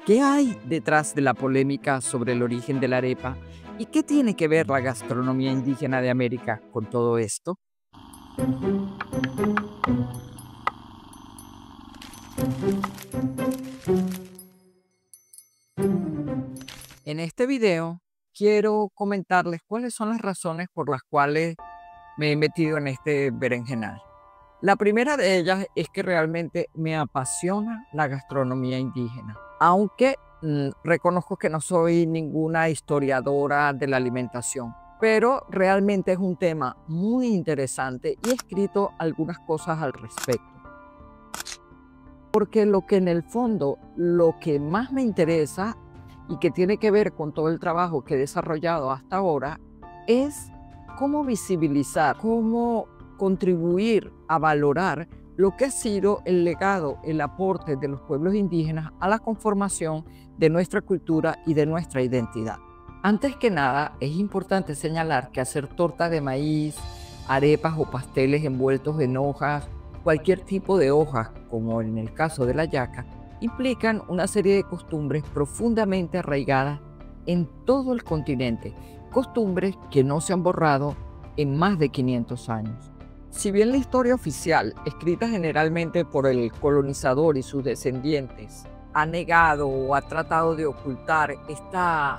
¿Qué hay detrás de la polémica sobre el origen de la arepa? ¿Y qué tiene que ver la gastronomía indígena de América con todo esto? En este video quiero comentarles cuáles son las razones por las cuales me he metido en este berenjenal. La primera de ellas es que realmente me apasiona la gastronomía indígena, aunque reconozco que no soy ninguna historiadora de la alimentación, pero realmente es un tema muy interesante y he escrito algunas cosas al respecto. Porque lo que en el fondo, lo que más me interesa y que tiene que ver con todo el trabajo que he desarrollado hasta ahora es cómo visibilizar, cómo contribuir a valorar lo que ha sido el legado, el aporte de los pueblos indígenas a la conformación de nuestra cultura y de nuestra identidad. Antes que nada, es importante señalar que hacer torta de maíz, arepas o pasteles envueltos en hojas, cualquier tipo de hojas, como en el caso de la yaca, implican una serie de costumbres profundamente arraigadas en todo el continente, costumbres que no se han borrado en más de 500 años. Si bien la historia oficial, escrita generalmente por el colonizador y sus descendientes, ha negado o ha tratado de ocultar esta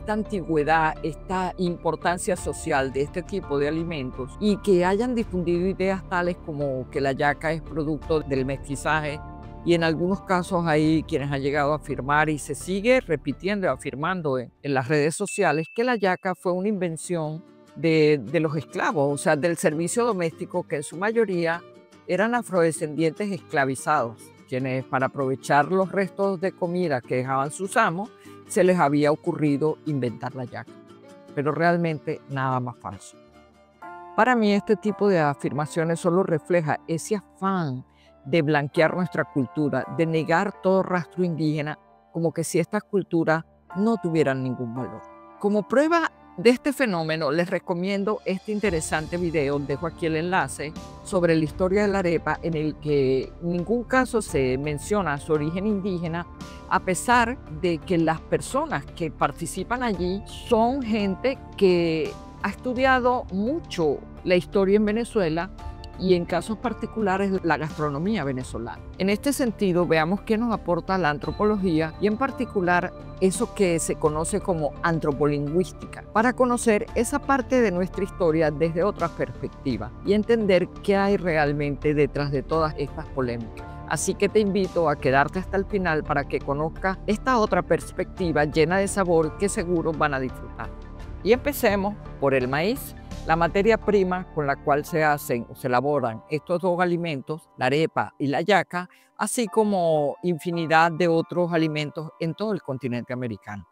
antigüedad, esta importancia social de este tipo de alimentos y que hayan difundido ideas tales como que la yaca es producto del mestizaje, y en algunos casos hay quienes han llegado a afirmar, y se sigue repitiendo y afirmando en las redes sociales, que la yaca fue una invención de los esclavos, o sea, del servicio doméstico, que en su mayoría eran afrodescendientes esclavizados, quienes para aprovechar los restos de comida que dejaban sus amos, se les había ocurrido inventar la yaca. Pero realmente nada más falso. Para mí este tipo de afirmaciones solo refleja ese afán de blanquear nuestra cultura, de negar todo rastro indígena, como que si estas culturas no tuvieran ningún valor. Como prueba de este fenómeno, les recomiendo este interesante video, dejo aquí el enlace, sobre la historia de la arepa, en el que en ningún caso se menciona su origen indígena, a pesar de que las personas que participan allí son gente que ha estudiado mucho la historia en Venezuela y en casos particulares la gastronomía venezolana. En este sentido, veamos qué nos aporta la antropología y en particular eso que se conoce como antropolingüística, para conocer esa parte de nuestra historia desde otra perspectiva y entender qué hay realmente detrás de todas estas polémicas. Así que te invito a quedarte hasta el final para que conozcas esta otra perspectiva llena de sabor que seguro van a disfrutar. Y empecemos por el maíz, la materia prima con la cual se hacen o se elaboran estos dos alimentos, la arepa y la yaca, así como infinidad de otros alimentos en todo el continente americano.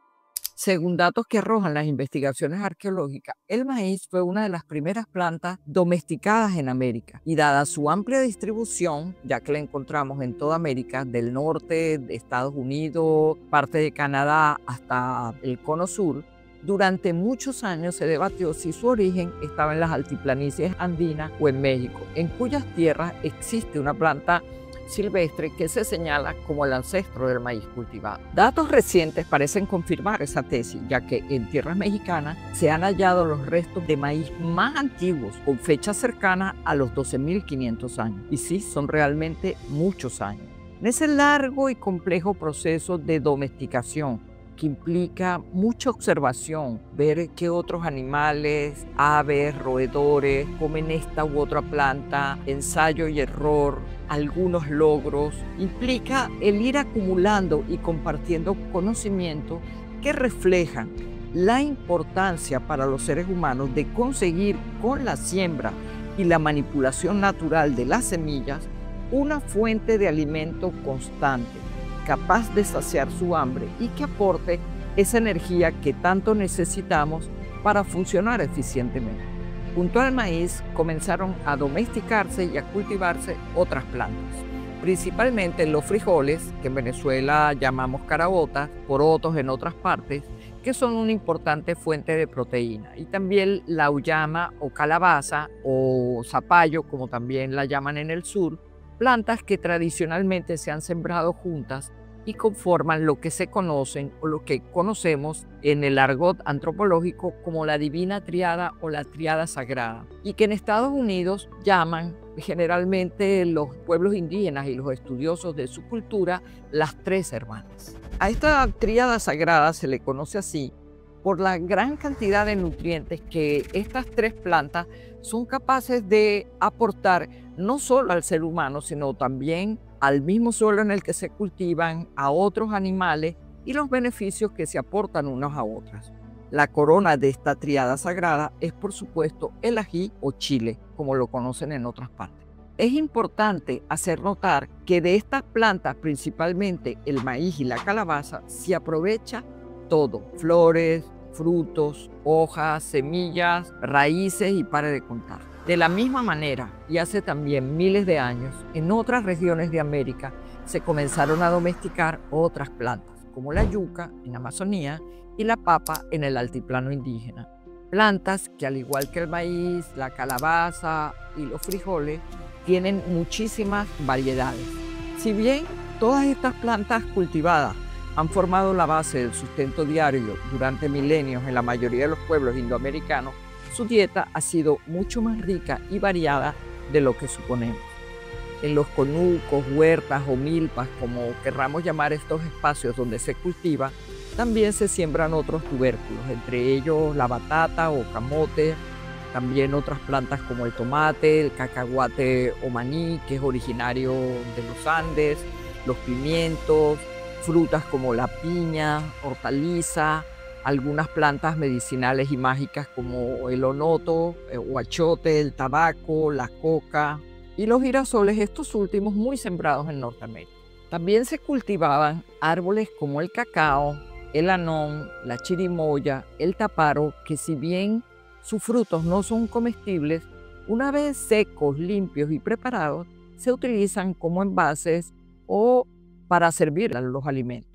Según datos que arrojan las investigaciones arqueológicas, el maíz fue una de las primeras plantas domesticadas en América y dada su amplia distribución, ya que la encontramos en toda América, del norte de Estados Unidos, parte de Canadá hasta el cono sur, durante muchos años se debatió si su origen estaba en las altiplanicies andinas o en México, en cuyas tierras existe una planta silvestre que se señala como el ancestro del maíz cultivado. Datos recientes parecen confirmar esa tesis, ya que en tierras mexicanas se han hallado los restos de maíz más antiguos, con fecha cercana a los 12.500 años. Y sí, son realmente muchos años. En ese largo y complejo proceso de domesticación, que implica mucha observación, ver qué otros animales, aves, roedores comen esta u otra planta, ensayo y error, algunos logros, implica el ir acumulando y compartiendo conocimientos que reflejan la importancia para los seres humanos de conseguir con la siembra y la manipulación natural de las semillas una fuente de alimento constante, capaz de saciar su hambre y que aporte esa energía que tanto necesitamos para funcionar eficientemente. Junto al maíz comenzaron a domesticarse y a cultivarse otras plantas, principalmente los frijoles, que en Venezuela llamamos caraotas, porotos en otras partes, que son una importante fuente de proteína, y también la uyama o calabaza o zapallo, como también la llaman en el sur, plantas que tradicionalmente se han sembrado juntas y conforman lo que se conocen o lo que conocemos en el argot antropológico como la divina triada o la triada sagrada, y que en Estados Unidos llaman generalmente los pueblos indígenas y los estudiosos de su cultura las tres hermanas. A esta triada sagrada se le conoce así por la gran cantidad de nutrientes que estas tres plantas son capaces de aportar no solo al ser humano, sino también al mismo suelo en el que se cultivan, a otros animales y los beneficios que se aportan unos a otras. La corona de esta triada sagrada es, por supuesto, el ají o chile, como lo conocen en otras partes. Es importante hacer notar que de estas plantas, principalmente el maíz y la calabaza, se aprovecha todo: flores, frutos, hojas, semillas, raíces y pare de contar. De la misma manera, y hace también miles de años, en otras regiones de América se comenzaron a domesticar otras plantas, como la yuca en Amazonía y la papa en el altiplano indígena. Plantas que, al igual que el maíz, la calabaza y los frijoles, tienen muchísimas variedades. Si bien todas estas plantas cultivadas han formado la base del sustento diario durante milenios en la mayoría de los pueblos indoamericanos, su dieta ha sido mucho más rica y variada de lo que suponemos. En los conucos, huertas o milpas, como querramos llamar estos espacios donde se cultiva, también se siembran otros tubérculos, entre ellos la batata o camote, también otras plantas como el tomate, el cacahuate o maní, que es originario de los Andes, los pimientos, frutas como la piña, hortaliza, algunas plantas medicinales y mágicas como el onoto, o achote, el tabaco, la coca y los girasoles, estos últimos muy sembrados en Norteamérica. También se cultivaban árboles como el cacao, el anón, la chirimoya, el taparo, que si bien sus frutos no son comestibles, una vez secos, limpios y preparados, se utilizan como envases o para servir a los alimentos.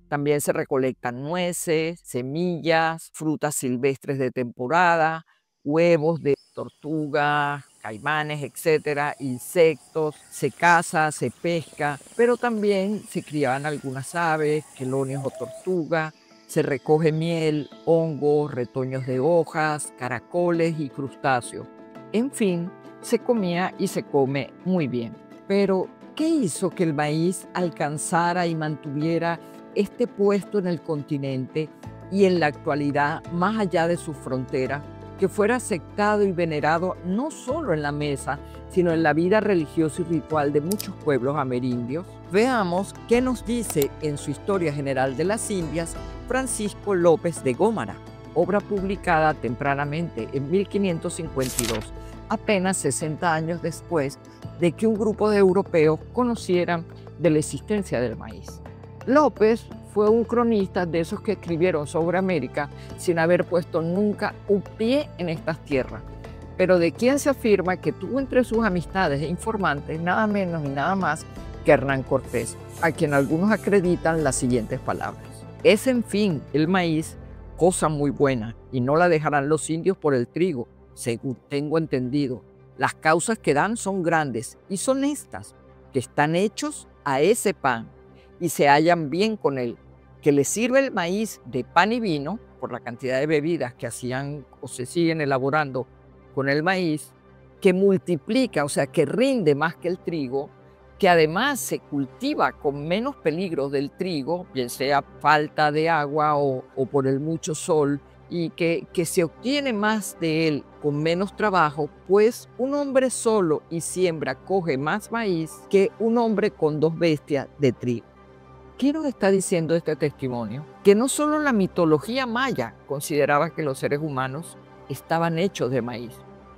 También se recolectan nueces, semillas, frutas silvestres de temporada, huevos de tortugas, caimanes, etcétera, insectos, se caza, se pesca, pero también se crían algunas aves, quelonios o tortugas, se recoge miel, hongos, retoños de hojas, caracoles y crustáceos. En fin, se comía y se come muy bien. Pero, ¿qué hizo que el maíz alcanzara y mantuviera este puesto en el continente y en la actualidad, más allá de sus fronteras, que fuera aceptado y venerado no solo en la mesa, sino en la vida religiosa y ritual de muchos pueblos amerindios? Veamos qué nos dice en su Historia General de las Indias Francisco López de Gómara, obra publicada tempranamente en 1552, apenas 60 años después de que un grupo de europeos conocieran de la existencia del maíz. López fue un cronista de esos que escribieron sobre América sin haber puesto nunca un pie en estas tierras, pero de quien se afirma que tuvo entre sus amistades e informantes nada menos y nada más que Hernán Cortés, a quien algunos acreditan las siguientes palabras: es, en fin, el maíz cosa muy buena, y no la dejarán los indios por el trigo, según tengo entendido. Las causas que dan son grandes, y son estas, que están hechos a ese pan, y se hallan bien con él, que les sirve el maíz de pan y vino, por la cantidad de bebidas que hacían o se siguen elaborando con el maíz, que multiplica, o sea, que rinde más que el trigo, que además se cultiva con menos peligro del trigo, bien sea falta de agua o por el mucho sol, y que se obtiene más de él con menos trabajo, pues un hombre solo y siembra coge más maíz que un hombre con 2 bestias de trigo. ¿Qué nos está diciendo este testimonio? Que no solo la mitología maya consideraba que los seres humanos estaban hechos de maíz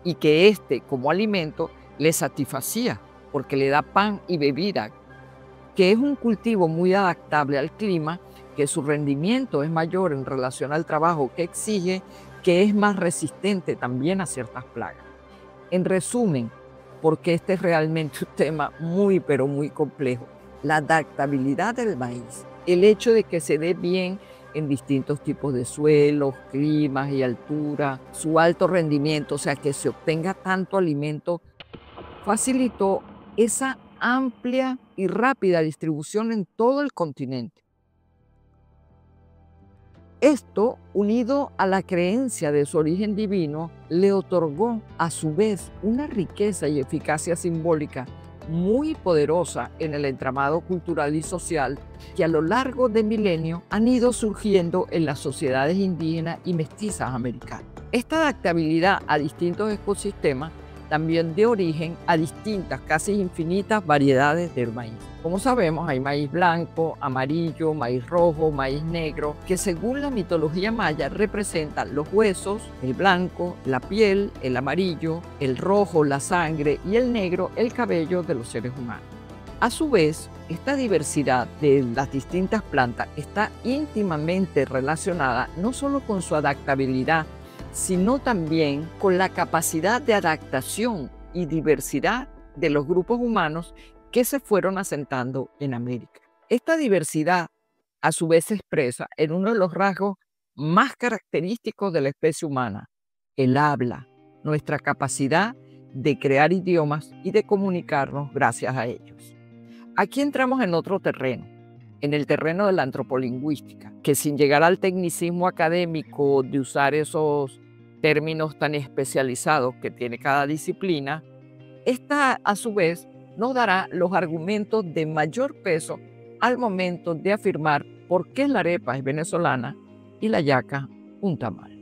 y que este, como alimento, les satisfacía porque le da pan y bebida, que es un cultivo muy adaptable al clima, que su rendimiento es mayor en relación al trabajo que exige, que es más resistente también a ciertas plagas. En resumen, porque este es realmente un tema muy, pero muy complejo, la adaptabilidad del maíz, el hecho de que se dé bien en distintos tipos de suelos, climas y altura, su alto rendimiento, o sea, que se obtenga tanto alimento, facilitó esa amplia y rápida distribución en todo el continente. Esto, unido a la creencia de su origen divino, le otorgó a su vez una riqueza y eficacia simbólica muy poderosa en el entramado cultural y social que a lo largo de milenios han ido surgiendo en las sociedades indígenas y mestizas americanas. Esta adaptabilidad a distintos ecosistemas también dio origen a distintas, casi infinitas variedades del maíz. Como sabemos, hay maíz blanco, amarillo, maíz rojo, maíz negro, que según la mitología maya representan los huesos, el blanco, la piel, el amarillo, el rojo, la sangre y el negro, el cabello de los seres humanos. A su vez, esta diversidad de las distintas plantas está íntimamente relacionada no solo con su adaptabilidad, sino también con la capacidad de adaptación y diversidad de los grupos humanos que se fueron asentando en América. Esta diversidad, a su vez, se expresa en uno de los rasgos más característicos de la especie humana, el habla, nuestra capacidad de crear idiomas y de comunicarnos gracias a ellos. Aquí entramos en otro terreno, en el terreno de la antropolingüística, que sin llegar al tecnicismo académico de usar esos términos tan especializados que tiene cada disciplina, esta a su vez nos dará los argumentos de mayor peso al momento de afirmar por qué la arepa es venezolana y la yaca un tamal.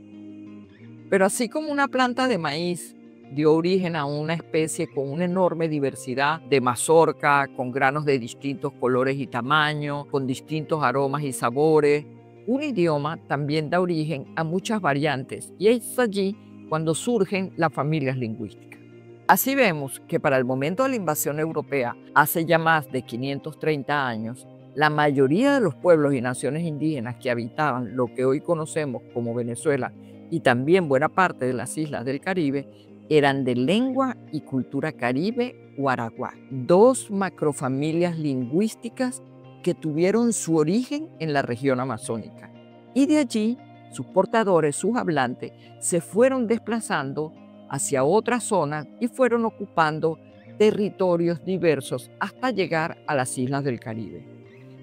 Pero así como una planta de maíz dio origen a una especie con una enorme diversidad de mazorca, con granos de distintos colores y tamaños, con distintos aromas y sabores, un idioma también da origen a muchas variantes y es allí cuando surgen las familias lingüísticas. Así vemos que para el momento de la invasión europea, hace ya más de 530 años, la mayoría de los pueblos y naciones indígenas que habitaban lo que hoy conocemos como Venezuela y también buena parte de las islas del Caribe eran de lengua y cultura caribe o arawak, dos macrofamilias lingüísticas que tuvieron su origen en la región amazónica. Y de allí, sus portadores, sus hablantes, se fueron desplazando hacia otras zonas y fueron ocupando territorios diversos hasta llegar a las islas del Caribe.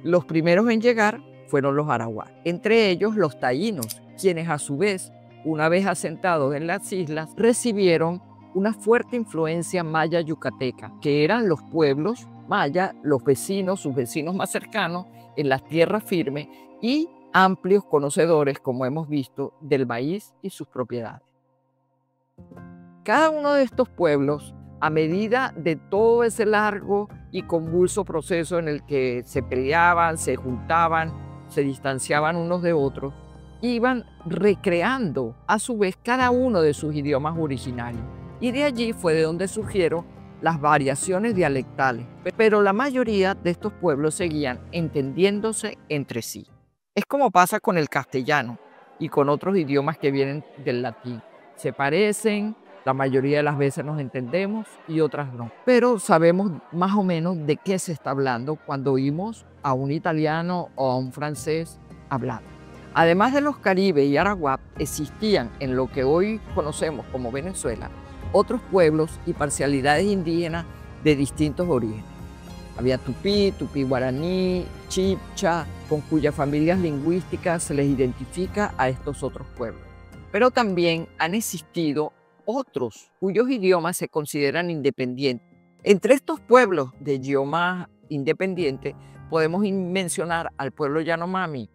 Los primeros en llegar fueron los arawak, entre ellos los taínos, quienes a su vez, una vez asentados en las islas, recibieron una fuerte influencia maya yucateca, que eran los pueblos maya, los vecinos, sus vecinos más cercanos, en las tierras firmes y amplios conocedores, como hemos visto, del maíz y sus propiedades. Cada uno de estos pueblos, a medida de todo ese largo y convulso proceso en el que se peleaban, se juntaban, se distanciaban unos de otros, iban recreando a su vez cada uno de sus idiomas originarios. Y de allí fue de donde surgieron las variaciones dialectales, pero la mayoría de estos pueblos seguían entendiéndose entre sí. Es como pasa con el castellano y con otros idiomas que vienen del latín. Se parecen, la mayoría de las veces nos entendemos y otras no. Pero sabemos más o menos de qué se está hablando cuando oímos a un italiano o a un francés hablando. Además de los caribes y arawak, existían en lo que hoy conocemos como Venezuela otros pueblos y parcialidades indígenas de distintos orígenes. Había tupí, tupí guaraní, chibcha, con cuyas familias lingüísticas se les identifica a estos otros pueblos. Pero también han existido otros cuyos idiomas se consideran independientes. Entre estos pueblos de idioma independiente podemos mencionar al pueblo Yanomami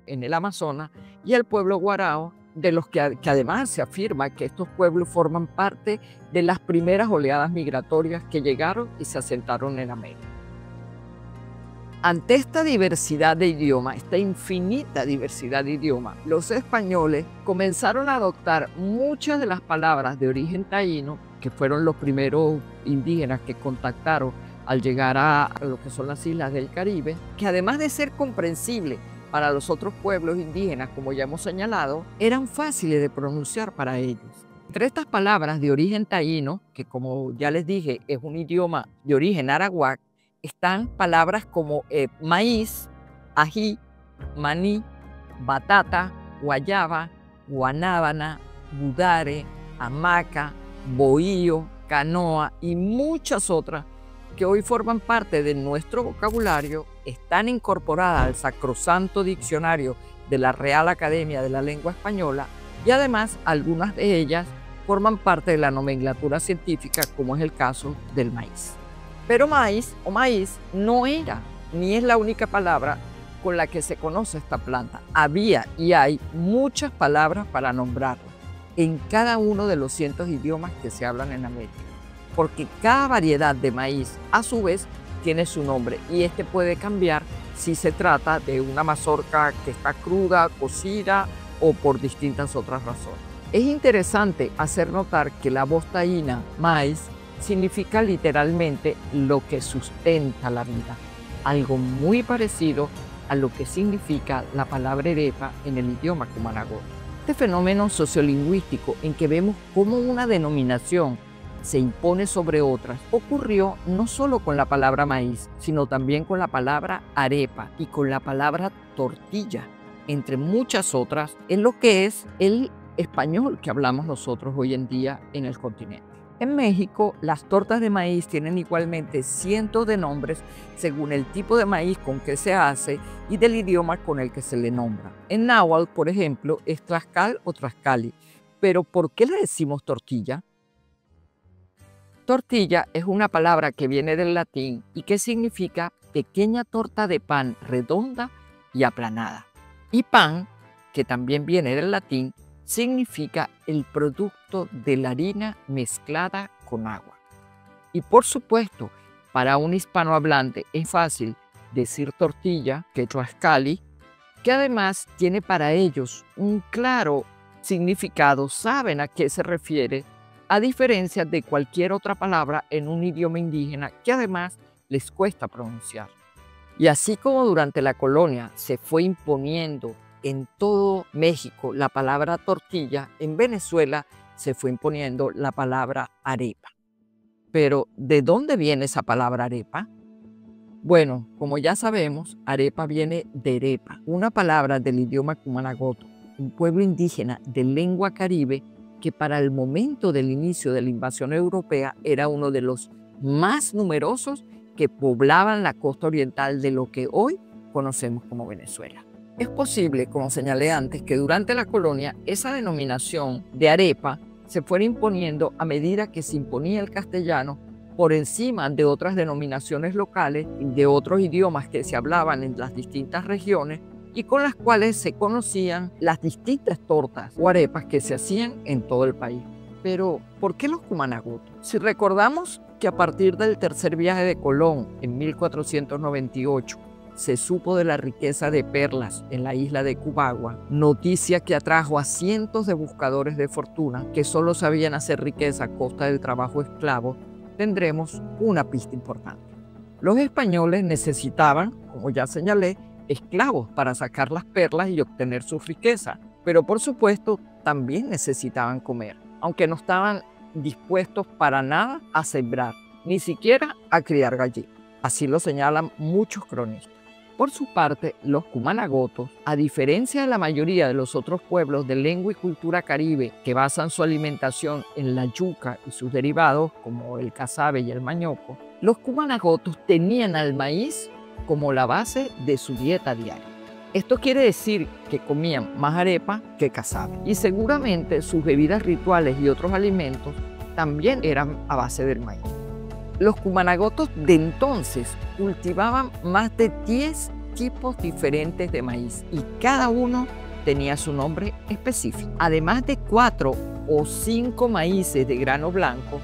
en el Amazonas y al pueblo Guarao, de los que además se afirma que estos pueblos forman parte de las primeras oleadas migratorias que llegaron y se asentaron en América. Ante esta diversidad de idiomas, esta infinita diversidad de idiomas, los españoles comenzaron a adoptar muchas de las palabras de origen taíno, que fueron los primeros indígenas que contactaron al llegar a lo que son las islas del Caribe, que además de ser comprensible para los otros pueblos indígenas, como ya hemos señalado, eran fáciles de pronunciar para ellos. Entre estas palabras de origen taíno, que como ya les dije es un idioma de origen arawak, están palabras como maíz, ají, maní, batata, guayaba, guanábana, budare, hamaca, bohío, canoa y muchas otras que hoy forman parte de nuestro vocabulario están incorporadas al sacrosanto diccionario de la Real Academia de la Lengua Española y además algunas de ellas forman parte de la nomenclatura científica, como es el caso del maíz. Pero maíz o maíz no era ni es la única palabra con la que se conoce esta planta. Había y hay muchas palabras para nombrarla en cada uno de los cientos de idiomas que se hablan en América, porque cada variedad de maíz a su vez tiene su nombre y este puede cambiar si se trata de una mazorca que está cruda, cocida o por distintas otras razones. Es interesante hacer notar que la voz taína maíz significa literalmente lo que sustenta la vida, algo muy parecido a lo que significa la palabra arepa en el idioma cumanagó. Este fenómeno sociolingüístico en que vemos cómo una denominación se impone sobre otras ocurrió no solo con la palabra maíz, sino también con la palabra arepa y con la palabra tortilla, entre muchas otras, en lo que es el español que hablamos nosotros hoy en día en el continente. En México, las tortas de maíz tienen igualmente cientos de nombres según el tipo de maíz con que se hace y del idioma con el que se le nombra. En náhuatl, por ejemplo, es tlaxcal o tlaxcali. Pero ¿por qué le decimos tortilla? Tortilla es una palabra que viene del latín y que significa pequeña torta de pan redonda y aplanada. Y pan, que también viene del latín, significa el producto de la harina mezclada con agua. Y por supuesto, para un hispanohablante es fácil decir tortilla que tlaxcali, que además tiene para ellos un claro significado, saben a qué se refiere, a diferencia de cualquier otra palabra en un idioma indígena que además les cuesta pronunciar. Y así como durante la colonia se fue imponiendo en todo México la palabra tortilla, en Venezuela se fue imponiendo la palabra arepa. Pero, ¿de dónde viene esa palabra arepa? Bueno, como ya sabemos, arepa viene de arepa, una palabra del idioma cumanagoto, un pueblo indígena de lengua caribe que para el momento del inicio de la invasión europea era uno de los más numerosos que poblaban la costa oriental de lo que hoy conocemos como Venezuela. Es posible, como señalé antes, que durante la colonia esa denominación de arepa se fuera imponiendo a medida que se imponía el castellano por encima de otras denominaciones locales y de otros idiomas que se hablaban en las distintas regiones y con las cuales se conocían las distintas tortas o arepas que se hacían en todo el país. Pero, ¿por qué los cumanagotos? Si recordamos que a partir del tercer viaje de Colón en 1498 se supo de la riqueza de perlas en la isla de Cubagua, noticia que atrajo a cientos de buscadores de fortuna que solo sabían hacer riqueza a costa del trabajo esclavo, tendremos una pista importante. Los españoles necesitaban, como ya señalé, esclavos para sacar las perlas y obtener su riqueza, pero por supuesto también necesitaban comer, aunque no estaban dispuestos para nada a sembrar, ni siquiera a criar gallinas. Así lo señalan muchos cronistas. Por su parte, los cumanagotos, a diferencia de la mayoría de los otros pueblos de lengua y cultura caribe que basan su alimentación en la yuca y sus derivados, como el casabe y el mañoco, los cumanagotos tenían al maíz como la base de su dieta diaria. Esto quiere decir que comían más arepa que casabe y seguramente sus bebidas rituales y otros alimentos también eran a base del maíz. Los cumanagotos de entonces cultivaban más de 10 tipos diferentes de maíz y cada uno tenía su nombre específico. Además de 4 o 5 maíces de grano blanco,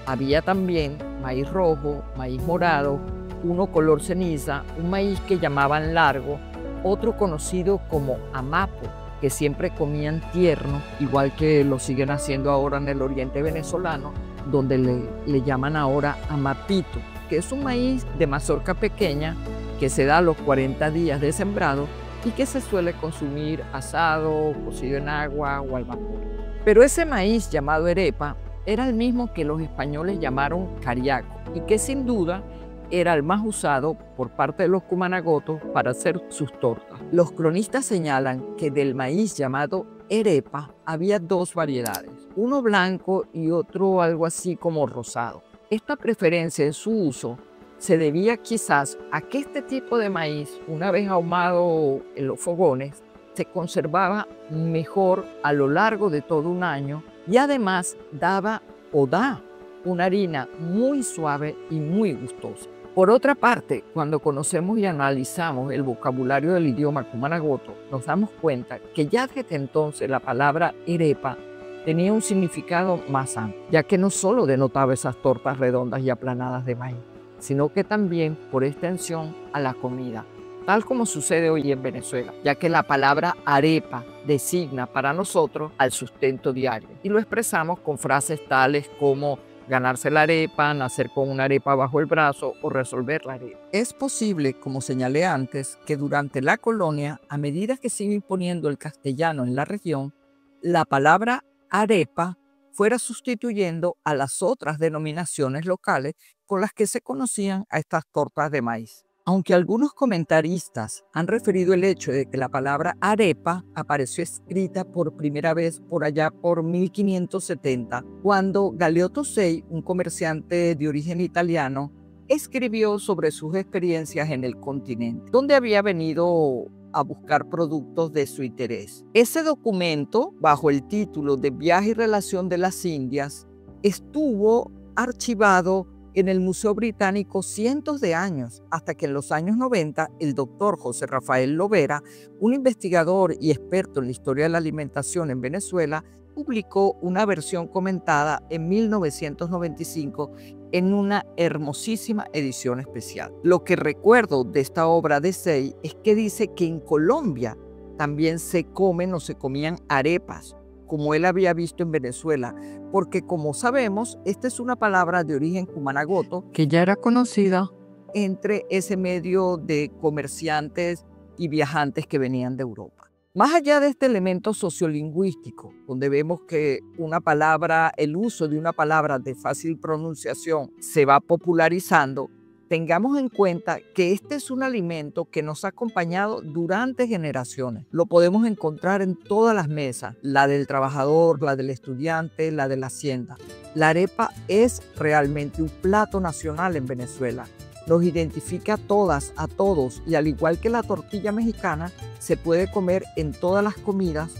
había también maíz rojo, maíz morado, uno color ceniza, un maíz que llamaban largo, otro conocido como amapo, que siempre comían tierno, igual que lo siguen haciendo ahora en el oriente venezolano, donde le llaman ahora amapito, que es un maíz de mazorca pequeña que se da a los 40 días de sembrado y que se suele consumir asado, cocido en agua o al vapor. Pero ese maíz llamado arepa era el mismo que los españoles llamaron cariaco y que sin duda era el más usado por parte de los cumanagotos para hacer sus tortas. Los cronistas señalan que del maíz llamado arepa había 2 variedades, uno blanco y otro algo así como rosado. Esta preferencia en su uso se debía quizás a que este tipo de maíz, una vez ahumado en los fogones, se conservaba mejor a lo largo de todo un año y además daba o da una harina muy suave y muy gustosa. Por otra parte, cuando conocemos y analizamos el vocabulario del idioma cumanagoto, nos damos cuenta que ya desde entonces la palabra arepa tenía un significado más amplio, ya que no solo denotaba esas tortas redondas y aplanadas de maíz, sino que también por extensión a la comida, tal como sucede hoy en Venezuela, ya que la palabra arepa designa para nosotros al sustento diario y lo expresamos con frases tales como ganarse la arepa, nacer con una arepa bajo el brazo o resolver la arepa. Es posible, como señalé antes, que durante la colonia, a medida que sigue imponiendo el castellano en la región, la palabra arepa fuera sustituyendo a las otras denominaciones locales con las que se conocían a estas tortas de maíz. Aunque algunos comentaristas han referido el hecho de que la palabra arepa apareció escrita por primera vez por allá por 1570, cuando Galeotto Sei, un comerciante de origen italiano, escribió sobre sus experiencias en el continente, donde había venido a buscar productos de su interés. Ese documento, bajo el título de Viaje y Relación de las Indias, estuvo archivado en el Museo Británico cientos de años, hasta que en los años 90 el doctor José Rafael Lovera, un investigador y experto en la historia de la alimentación en Venezuela, publicó una versión comentada en 1995 en una hermosísima edición especial. Lo que recuerdo de esta obra de Sei es que dice que en Colombia también se comen o se comían arepas, como él había visto en Venezuela, porque como sabemos, esta es una palabra de origen cumanagoto que ya era conocida entre ese medio de comerciantes y viajantes que venían de Europa. Más allá de este elemento sociolingüístico, donde vemos que una palabra, el uso de una palabra de fácil pronunciación se va popularizando, tengamos en cuenta que este es un alimento que nos ha acompañado durante generaciones. Lo podemos encontrar en todas las mesas, la del trabajador, la del estudiante, la de la hacienda. La arepa es realmente un plato nacional en Venezuela. Nos identifica a todas, a todos, y al igual que la tortilla mexicana, se puede comer en todas las comidas,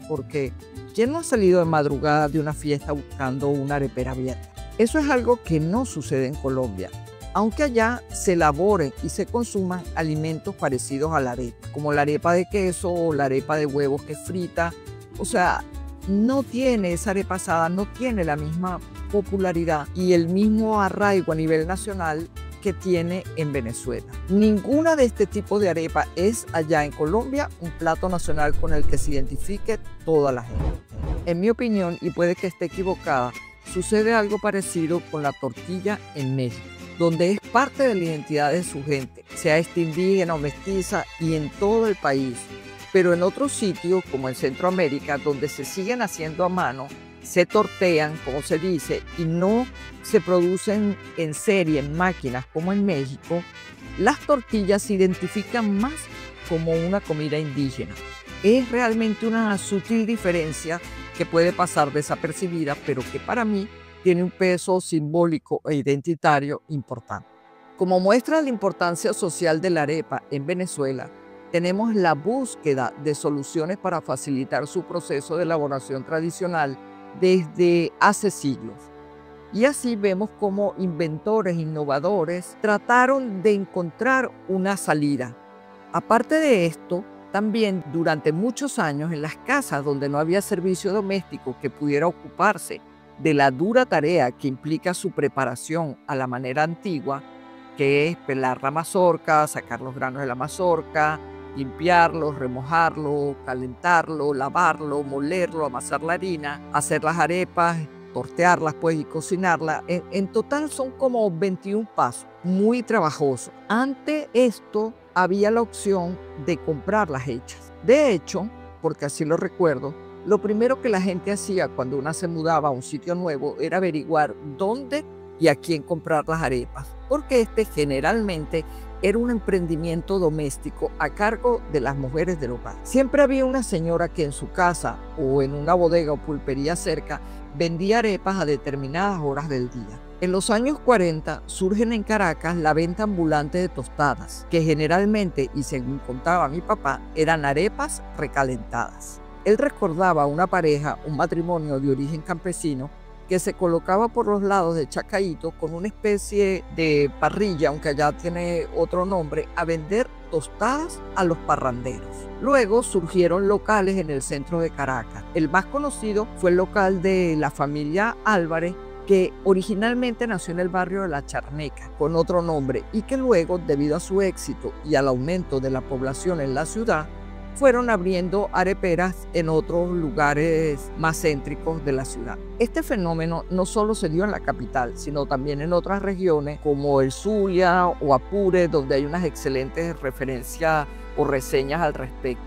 porque ¿quién no ha salido de madrugada de una fiesta buscando una arepera abierta? Eso es algo que no sucede en Colombia, aunque allá se elaboren y se consuman alimentos parecidos a la arepa, como la arepa de queso o la arepa de huevos que es frita. O sea, no tiene esa arepa asada, no tiene la misma popularidad y el mismo arraigo a nivel nacional que tiene en Venezuela. Ninguna de este tipo de arepa es allá en Colombia un plato nacional con el que se identifique toda la gente. En mi opinión, y puede que esté equivocada, sucede algo parecido con la tortilla en México, donde es parte de la identidad de su gente, sea esta indígena o mestiza y en todo el país. Pero en otros sitios, como en Centroamérica, donde se siguen haciendo a mano, se tortean, como se dice, y no se producen en serie, en máquinas como en México, las tortillas se identifican más como una comida indígena. Es realmente una sutil diferencia que puede pasar desapercibida, pero que para mí tiene un peso simbólico e identitario importante. Como muestra la importancia social de la arepa en Venezuela, tenemos la búsqueda de soluciones para facilitar su proceso de elaboración tradicional desde hace siglos. Y así vemos cómo inventores, innovadores, trataron de encontrar una salida. Aparte de esto, también durante muchos años en las casas donde no había servicio doméstico que pudiera ocuparse de la dura tarea que implica su preparación a la manera antigua, que es pelar la mazorca, sacar los granos de la mazorca, limpiarlo, remojarlo, calentarlo, lavarlo, molerlo, amasar la harina, hacer las arepas, tortearlas pues y cocinarlas. En total son como 21 pasos, muy trabajoso. Ante esto había la opción de comprarlas hechas. De hecho, porque así lo recuerdo, lo primero que la gente hacía cuando una se mudaba a un sitio nuevo era averiguar dónde y a quién comprar las arepas, porque este generalmente era un emprendimiento doméstico a cargo de las mujeres del hogar. Siempre había una señora que en su casa o en una bodega o pulpería cerca vendía arepas a determinadas horas del día. En los años 40 surgen en Caracas la venta ambulante de tostadas, que generalmente, y según contaba mi papá, eran arepas recalentadas. Él recordaba a una pareja, un matrimonio de origen campesino, que se colocaba por los lados de Chacaíto con una especie de parrilla, aunque allá tiene otro nombre, a vender tostadas a los parranderos. Luego surgieron locales en el centro de Caracas. El más conocido fue el local de la familia Álvarez, que originalmente nació en el barrio de La Charneca, con otro nombre, y que luego, debido a su éxito y al aumento de la población en la ciudad, fueron abriendo areperas en otros lugares más céntricos de la ciudad. Este fenómeno no solo se dio en la capital, sino también en otras regiones como el Zulia o Apure, donde hay unas excelentes referencias o reseñas al respecto.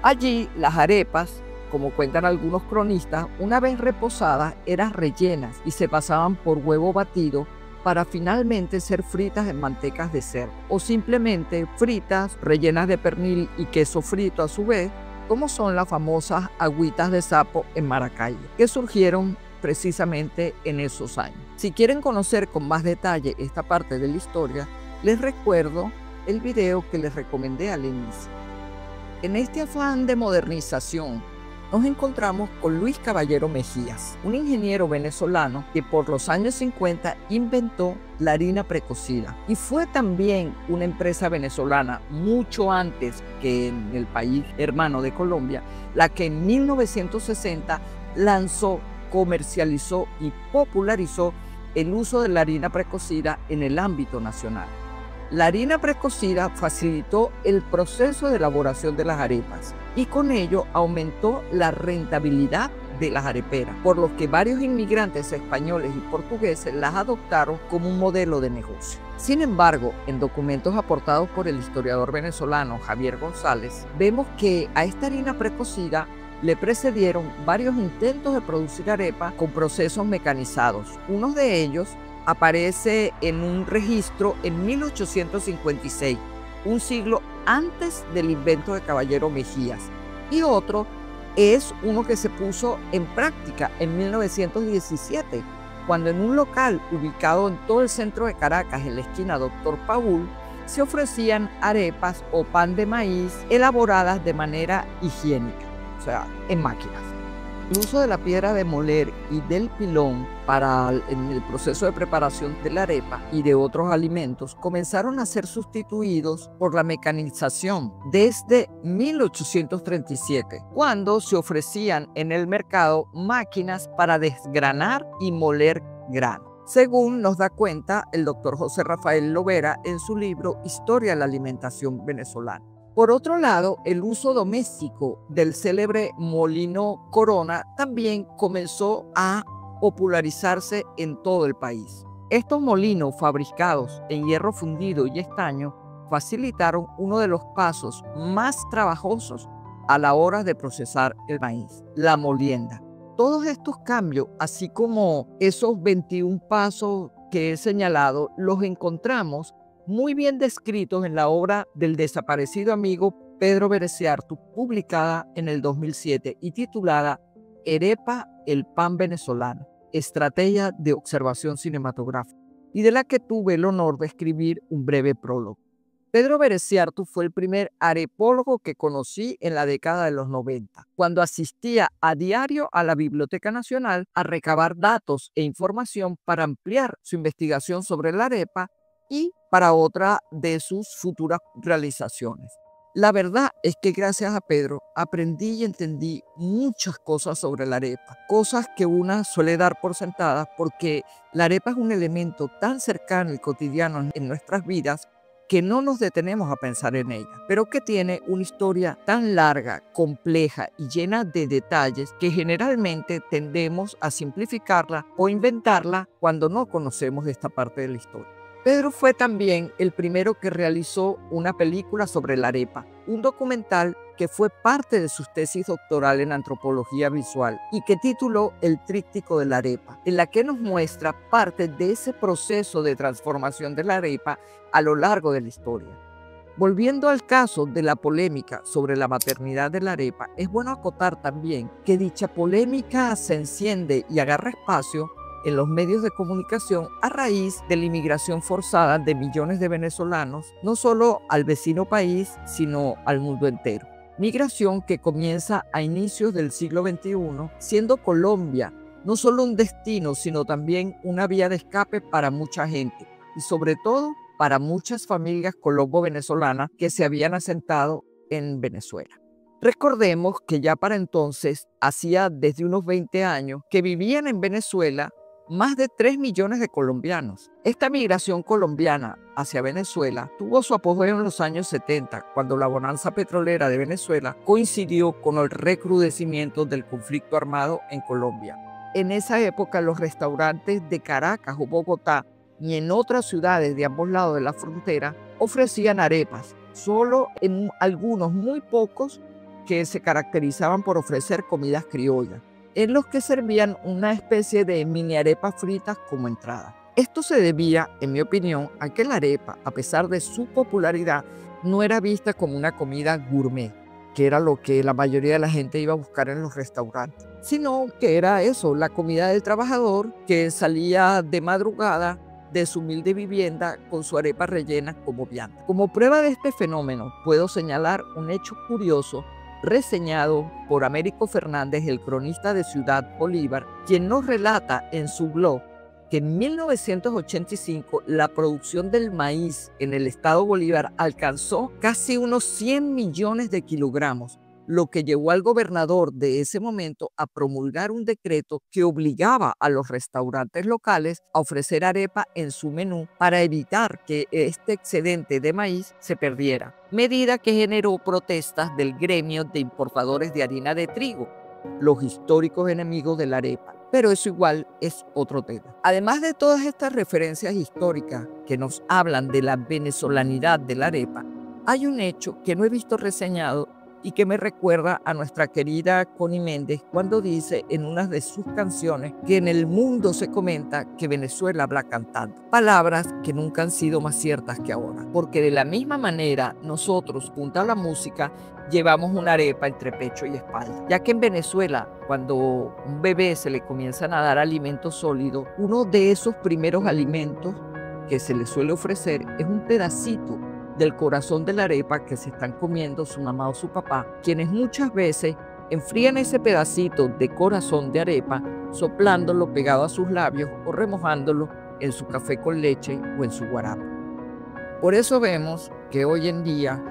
Allí, las arepas, como cuentan algunos cronistas, una vez reposadas eran rellenas y se pasaban por huevo batido para finalmente ser fritas en mantecas de cerdo, o simplemente fritas rellenas de pernil y queso frito a su vez, como son las famosas agüitas de sapo en Maracaibo, que surgieron precisamente en esos años. Si quieren conocer con más detalle esta parte de la historia, les recuerdo el video que les recomendé al inicio. En este afán de modernización, nos encontramos con Luis Caballero Mejías, un ingeniero venezolano que por los años 50 inventó la harina precocida, y fue también una empresa venezolana mucho antes que en el país hermano de Colombia, la que en 1960 lanzó, comercializó y popularizó el uso de la harina precocida en el ámbito nacional. La harina precocida facilitó el proceso de elaboración de las arepas y con ello aumentó la rentabilidad de las areperas, por lo que varios inmigrantes españoles y portugueses las adoptaron como un modelo de negocio. Sin embargo, en documentos aportados por el historiador venezolano Javier González, vemos que a esta harina precocida le precedieron varios intentos de producir arepas con procesos mecanizados. Uno de ellos aparece en un registro en 1856, un siglo antes del invento de Caballero Mejías, y otro es uno que se puso en práctica en 1917, cuando en un local ubicado en todo el centro de Caracas, en la esquina Doctor Paul, se ofrecían arepas o pan de maíz elaboradas de manera higiénica, o sea, en máquinas. El uso de la piedra de moler y del pilón en el proceso de preparación de la arepa y de otros alimentos comenzaron a ser sustituidos por la mecanización desde 1837, cuando se ofrecían en el mercado máquinas para desgranar y moler grano, según nos da cuenta el doctor José Rafael Lovera en su libro Historia de la Alimentación Venezolana. Por otro lado, el uso doméstico del célebre molino Corona también comenzó a popularizarse en todo el país. Estos molinos fabricados en hierro fundido y estaño facilitaron uno de los pasos más trabajosos a la hora de procesar el maíz, la molienda. Todos estos cambios, así como esos 21 pasos que he señalado, los encontramos muy bien descritos en la obra del desaparecido amigo Pedro Bereciartu, publicada en el 2007 y titulada Arepa, el pan venezolano, estrategia de observación cinematográfica, y de la que tuve el honor de escribir un breve prólogo. Pedro Bereciartu fue el primer arepólogo que conocí en la década de los 90, cuando asistía a diario a la Biblioteca Nacional a recabar datos e información para ampliar su investigación sobre la arepa y para otra de sus futuras realizaciones. La verdad es que gracias a Pedro aprendí y entendí muchas cosas sobre la arepa, cosas que una suele dar por sentadas porque la arepa es un elemento tan cercano y cotidiano en nuestras vidas que no nos detenemos a pensar en ella, pero que tiene una historia tan larga, compleja y llena de detalles que generalmente tendemos a simplificarla o inventarla cuando no conocemos esta parte de la historia. Pedro fue también el primero que realizó una película sobre la arepa, un documental que fue parte de su tesis doctoral en antropología visual y que tituló El Tríptico de la Arepa, en la que nos muestra parte de ese proceso de transformación de la arepa a lo largo de la historia. Volviendo al caso de la polémica sobre la maternidad de la arepa, es bueno acotar también que dicha polémica se enciende y agarra espacio en los medios de comunicación a raíz de la inmigración forzada de millones de venezolanos, no solo al vecino país, sino al mundo entero. Migración que comienza a inicios del siglo XXI, siendo Colombia no solo un destino, sino también una vía de escape para mucha gente y sobre todo para muchas familias colombo-venezolanas que se habían asentado en Venezuela. Recordemos que ya para entonces, hacía desde unos 20 años, que vivían en Venezuela más de 3 millones de colombianos. Esta migración colombiana hacia Venezuela tuvo su apogeo en los años 70, cuando la bonanza petrolera de Venezuela coincidió con el recrudecimiento del conflicto armado en Colombia. En esa época, los restaurantes de Caracas o Bogotá y en otras ciudades de ambos lados de la frontera ofrecían arepas, solo en algunos muy pocos que se caracterizaban por ofrecer comidas criollas, en los que servían una especie de mini arepas fritas como entrada. Esto se debía, en mi opinión, a que la arepa, a pesar de su popularidad, no era vista como una comida gourmet, que era lo que la mayoría de la gente iba a buscar en los restaurantes, sino que era eso, la comida del trabajador que salía de madrugada de su humilde vivienda con su arepa rellena como vianda. Como prueba de este fenómeno, puedo señalar un hecho curioso reseñado por Américo Fernández, el cronista de Ciudad Bolívar, quien nos relata en su blog que en 1985 la producción del maíz en el estado Bolívar alcanzó casi unos 100 millones de kilogramos, lo que llevó al gobernador de ese momento a promulgar un decreto que obligaba a los restaurantes locales a ofrecer arepa en su menú para evitar que este excedente de maíz se perdiera, medida que generó protestas del gremio de importadores de harina de trigo, los históricos enemigos de la arepa. Pero eso igual es otro tema. Además de todas estas referencias históricas que nos hablan de la venezolanidad de la arepa, hay un hecho que no he visto reseñado y que me recuerda a nuestra querida Connie Méndez cuando dice en una de sus canciones que en el mundo se comenta que Venezuela habla cantando. Palabras que nunca han sido más ciertas que ahora, porque de la misma manera nosotros, junto a la música, llevamos una arepa entre pecho y espalda, ya que en Venezuela, cuando un bebé se le comienzan a dar alimentos sólidos, uno de esos primeros alimentos que se le suele ofrecer es un pedacito del corazón de la arepa que se están comiendo su mamá o su papá, quienes muchas veces enfrían ese pedacito de corazón de arepa soplándolo pegado a sus labios o remojándolo en su café con leche o en su guarapo. Por eso vemos que hoy en día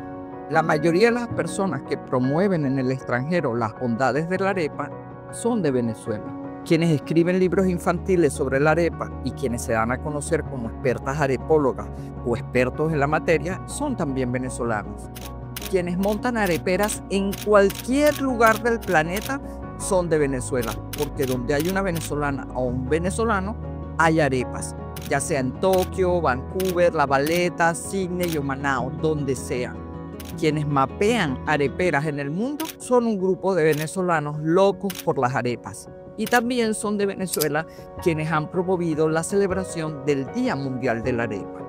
la mayoría de las personas que promueven en el extranjero las bondades de la arepa son de Venezuela. Quienes escriben libros infantiles sobre la arepa y quienes se dan a conocer como expertas arepólogas o expertos en la materia son también venezolanos. Quienes montan areperas en cualquier lugar del planeta son de Venezuela, porque donde hay una venezolana o un venezolano, hay arepas, ya sea en Tokio, Vancouver, La Valeta, Sydney o Manao, donde sea. Quienes mapean areperas en el mundo son un grupo de venezolanos locos por las arepas. Y también son de Venezuela quienes han promovido la celebración del Día Mundial de la Arepa.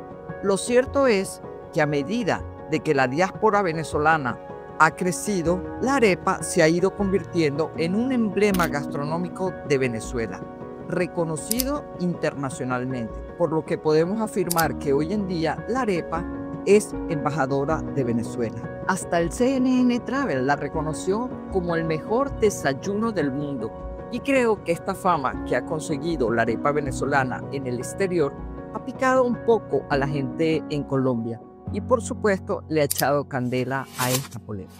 Lo cierto es que a medida de que la diáspora venezolana ha crecido, la arepa se ha ido convirtiendo en un emblema gastronómico de Venezuela, reconocido internacionalmente, por lo que podemos afirmar que hoy en día la arepa es embajadora de Venezuela. Hasta el CNN Travel la reconoció como el mejor desayuno del mundo. Y creo que esta fama que ha conseguido la arepa venezolana en el exterior ha picado un poco a la gente en Colombia y por supuesto le ha echado candela a esta polémica.